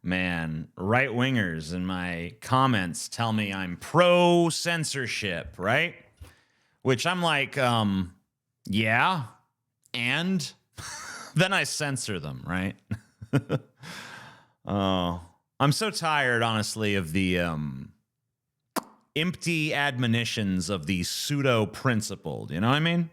Man, right-wingers in my comments tell me I'm pro-censorship, right? Which I'm like, yeah, and then I censor them, right? Oh, I'm so tired, honestly, of the empty admonitions of the pseudo-principled, you know what I mean?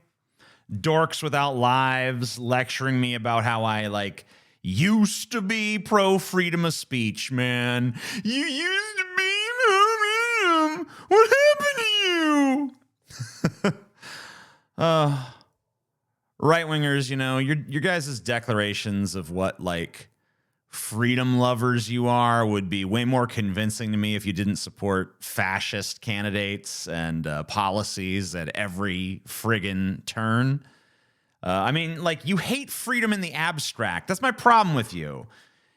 Dorks without lives lecturing me about how I, like, used to be pro-freedom of speech, man. You used to be pro-freedom. What happened to you? Right-wingers, you know, your guys' declarations of what, like, freedom lovers you are would be way more convincing to me if you didn't support fascist candidates and policies at every friggin' turn. I mean, like, you hate freedom in the abstract. That's my problem with you.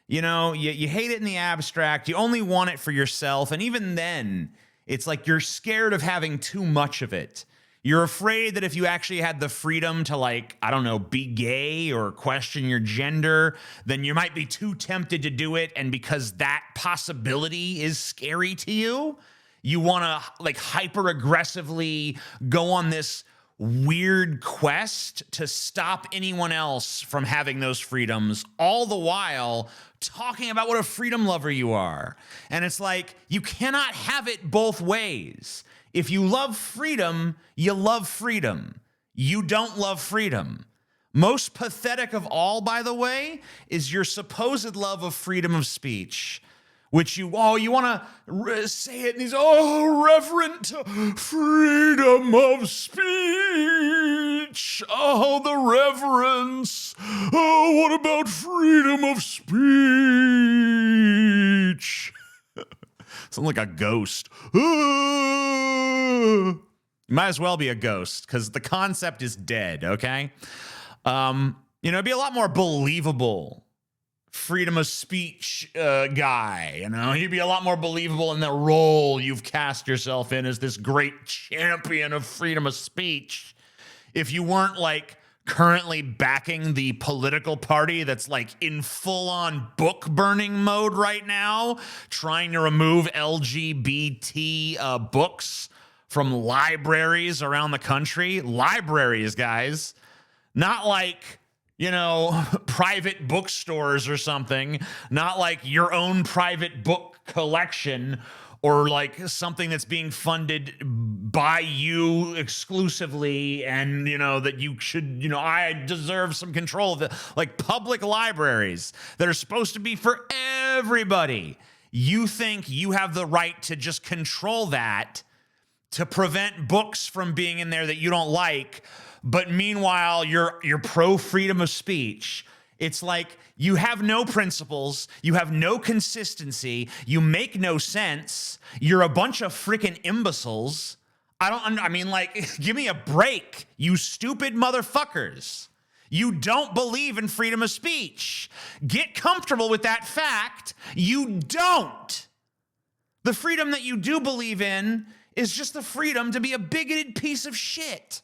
You know, you hate it in the abstract. You only want it for yourself. And even then, it's like you're scared of having too much of it. You're afraid that if you actually had the freedom to, like, I don't know, be gay or question your gender, then you might be too tempted to do it. And because that possibility is scary to you, you want to, like, hyper aggressively go on this weird quest to stop anyone else from having those freedoms, all the while talking about what a freedom lover you are. And it's like, you cannot have it both ways. If you love freedom, you love freedom. You don't love freedom. Most pathetic of all, by the way, is your supposed love of freedom of speech, which you want to say it in these, reverent freedom of speech. Oh, the reverence. Oh, what about freedom of speech? Sound like a ghost. You might as well be a ghost because the concept is dead, okay? It'd be a lot more believable. Freedom of speech guy, you know? You'd be a lot more believable in the role you've cast yourself in as this great champion of freedom of speech if you weren't, like, currently backing the political party that's, like, in full-on book-burning mode right now, trying to remove LGBT books from libraries around the country. Libraries, guys. Not like, private bookstores or something. Not like your own private book collection or like something that's being funded by you exclusively and, that you should, I deserve some control of it. Like public libraries that are supposed to be for everybody. You think you have the right to just control that to prevent books from being in there that you don't like. But meanwhile, you're pro freedom of speech. It's like you have no principles, you have no consistency, you make no sense. You're a bunch of freaking imbeciles. Give me a break, you stupid motherfuckers. You don't believe in freedom of speech. Get comfortable with that fact. You don't. The freedom that you do believe in is just the freedom to be a bigoted piece of shit.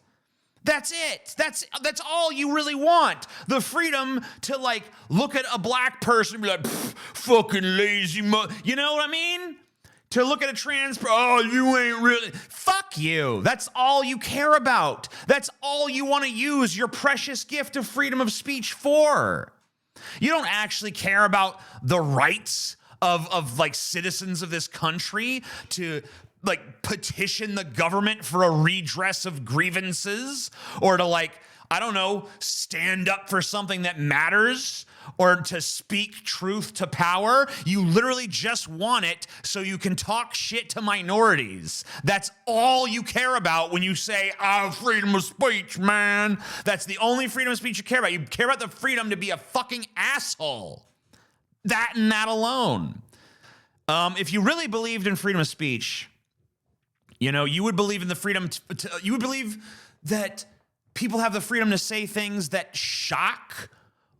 That's it. That's all you really want. The freedom to, like, look at a black person and be like, fucking lazy you know what I mean? To look at a trans you ain't really. Fuck you. That's all you care about. That's all you want to use your precious gift of freedom of speech for. You don't actually care about the rights of like citizens of this country to like petition the government for a redress of grievances or to, like, I don't know, stand up for something that matters or to speak truth to power. You literally just want it so you can talk shit to minorities. That's all you care about when you say, freedom of speech, man. That's the only freedom of speech you care about. You care about the freedom to be a fucking asshole. That and that alone. If you really believed in freedom of speech, you would believe in the freedom you would believe that people have the freedom to say things that shock,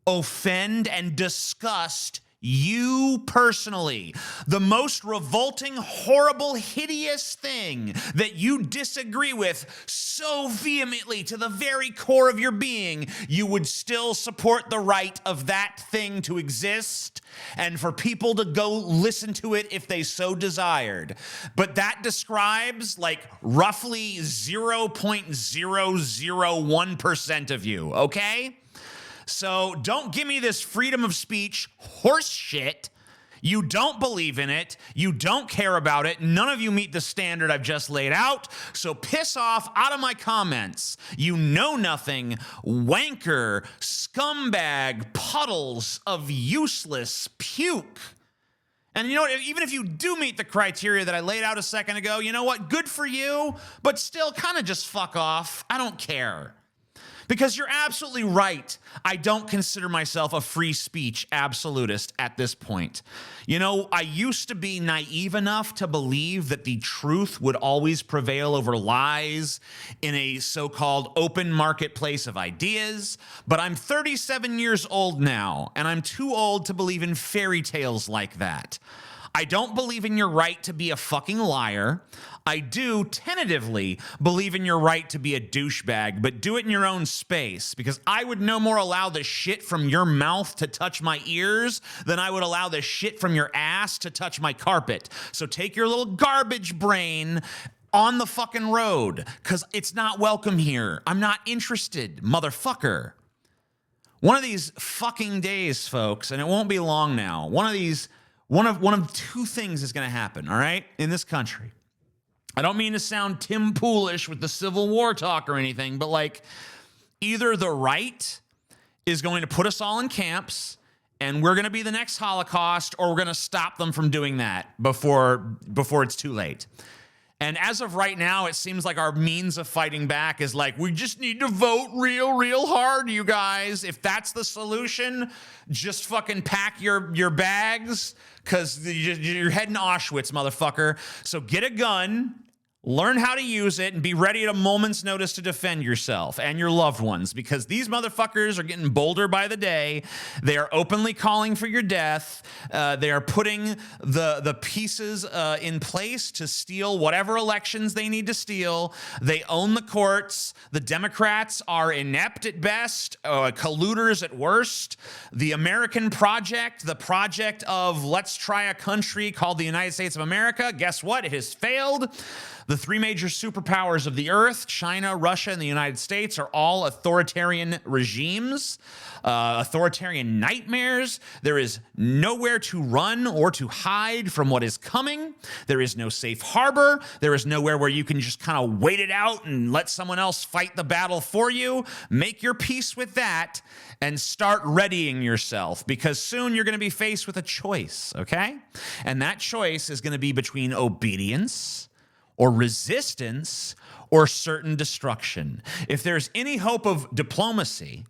offend, and disgust You personally, the most revolting, horrible, hideous thing that you disagree with so vehemently to the very core of your being, you would still support the right of that thing to exist and for people to go listen to it if they so desired. But that describes like roughly 0.001% of you, okay? So don't give me this freedom of speech horse shit. You don't believe in it. You don't care about it. None of you meet the standard I've just laid out. So piss off out of my comments. You know nothing, wanker, scumbag, puddles of useless puke. And you know what? Even if you do meet the criteria that I laid out a second ago, you know what? Good for you, but still kind of just fuck off. I don't care. Because you're absolutely right. I don't consider myself a free speech absolutist at this point. You know, I used to be naive enough to believe that the truth would always prevail over lies in a so-called open marketplace of ideas, but I'm 37 years old now, and I'm too old to believe in fairy tales like that. I don't believe in your right to be a fucking liar. I do tentatively believe in your right to be a douchebag, but do it in your own space, because I would no more allow the shit from your mouth to touch my ears than I would allow the shit from your ass to touch my carpet. So take your little garbage brain on the fucking road, because it's not welcome here. I'm not interested, motherfucker. One of these fucking days, folks, and it won't be long now, one of two things is going to happen, all right, in this country. I don't mean to sound Tim Poolish with the Civil War talk or anything, but like either the right is going to put us all in camps and we're going to be the next Holocaust, or we're going to stop them from doing that before it's too late. And as of right now, it seems like our means of fighting back is like, we just need to vote real hard, you guys. If that's the solution, just fucking pack your bags, because you're heading to Auschwitz, motherfucker. So get a gun, learn how to use it, and be ready at a moment's notice to defend yourself and your loved ones, because these motherfuckers are getting bolder by the day. They are openly calling for your death. They are putting the pieces in place to steal whatever elections they need to steal. They own the courts. The Democrats are inept at best, colluders at worst. The American project, the project of let's try a country called the United States of America, guess what? It has failed. The three major superpowers of the earth, China, Russia, and the United States, are all authoritarian regimes, authoritarian nightmares. There is nowhere to run or to hide from what is coming. There is no safe harbor. There is nowhere where you can just kind of wait it out and let someone else fight the battle for you. Make your peace with that and start readying yourself, because soon you're going to be faced with a choice, okay? And that choice is going to be between obedience or resistance, or certain destruction. If there's any hope of diplomacy,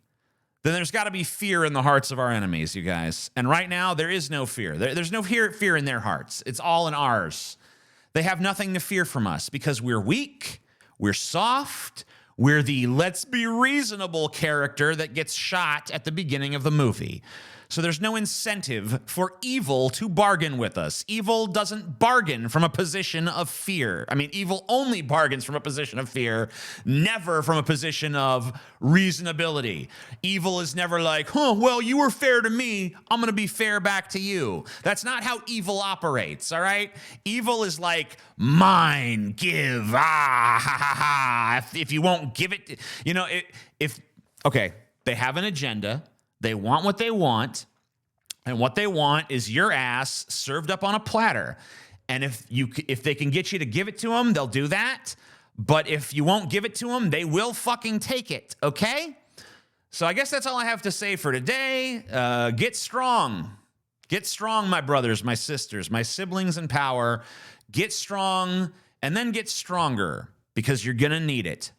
then there's got to be fear in the hearts of our enemies, you guys. And right now, there is no fear. There's no fear in their hearts. It's all in ours. They have nothing to fear from us because we're weak, we're soft, we're the let's be reasonable character that gets shot at the beginning of the movie. So there's no incentive for evil to bargain with us. Evil doesn't bargain from a position of fear. I mean, evil only bargains from a position of fear, never from a position of reasonability. Evil is never like, well, you were fair to me, I'm going to be fair back to you. That's not how evil operates, all right? Evil is like, mine, give, ha, ha, ha. If you won't give it, you know, okay, they have an agenda. They want what they want, and what they want is your ass served up on a platter. And if they can get you to give it to them, they'll do that. But if you won't give it to them, they will fucking take it, okay? So I guess that's all I have to say for today. Get strong. Get strong, my brothers, my sisters, my siblings in power. Get strong, and then get stronger, because you're going to need it.